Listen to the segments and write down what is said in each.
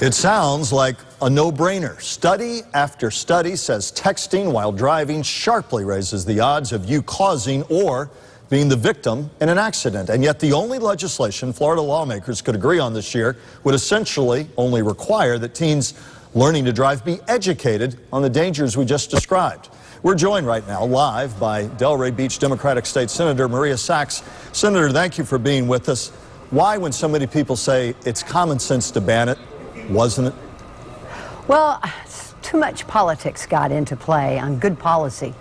It sounds like a no-brainer. Study after study says texting while driving sharply raises the odds of you causing or being the victim in an accident. And yet the only legislation Florida lawmakers could agree on this year would essentially only require that teens learning to drive be educated on the dangers we just described. We're joined right now live by Delray Beach Democratic State Senator Maria Sachs. Senator, thank you for being with us. Why, when so many people say it's common sense to ban it, wasn't it? Well, too much politics got into play on good policy.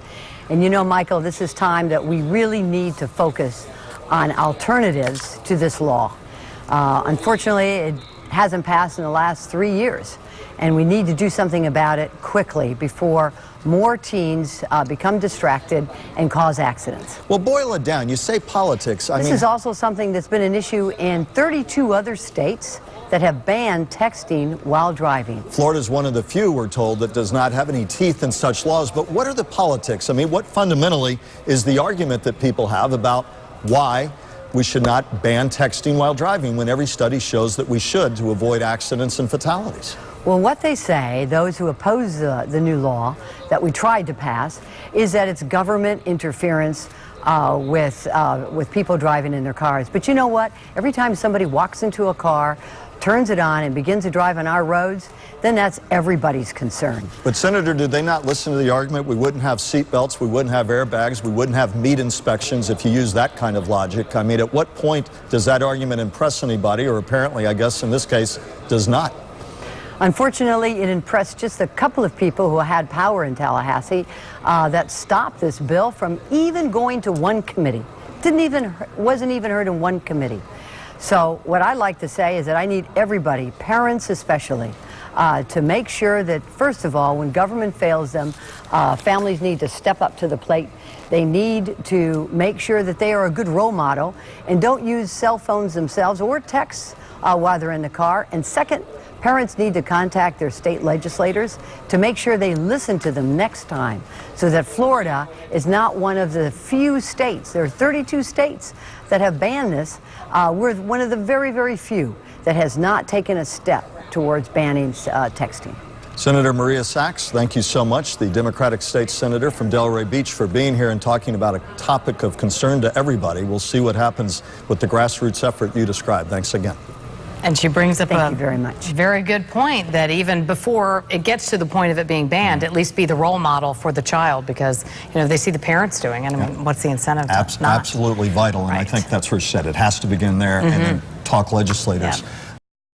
And you know, Michael, this is time that we really need to focus on alternatives to this law. Unfortunately, it hasn't passed in the last 3 years, and we need to do something about it quickly before more teens become distracted and cause accidents. Well, boil it down. You say politics. This is also something that's been an issue in 32 other states that have banned texting while driving. Florida's one of the few, we're told, that does not have any teeth in such laws. But what are the politics? I mean, what fundamentally is the argument that people have about why we should not ban texting while driving when every study shows that we should to avoid accidents and fatalities? Well, what they say, those who oppose the new law that we tried to pass, is that it's government interference with people driving in their cars. But you know what? Every time somebody walks into a car, turns it on, and begins to drive on our roads, then that's everybody's concern. But, Senator, did they not listen to the argument? We wouldn't have seat belts, we wouldn't have airbags, we wouldn't have meat inspections if you use that kind of logic. I mean, at what point does that argument impress anybody, or apparently, I guess in this case, does not? Unfortunately, it impressed just a couple of people who had power in Tallahassee that stopped this bill from even going to one committee. Wasn't even heard in one committee. So what I like to say is that I need everybody, parents especially, to make sure that, first of all, when government fails them, families need to step up to the plate. They need to make sure that they are a good role model and don't use cell phones themselves or texts while they're in the car. And second, parents need to contact their state legislators to make sure they listen to them next time, so that Florida is not one of the few states. There are 32 states that have banned this. We're one of the very, very few that has not taken a step towards banning texting. Senator Maria Sachs, thank you so much, the Democratic State Senator from Delray Beach, for being here and talking about a topic of concern to everybody. We'll see what happens with the grassroots effort you described. Thanks again. And she brings up Thank you very much. Very good point, that even before it gets to the point of it being banned, at least be the role model for the child, because, you know, they see the parents doing it. I mean, what's the incentive to not? Absolutely vital, and I think that's where she said it has to begin there and then talk legislators. Yeah.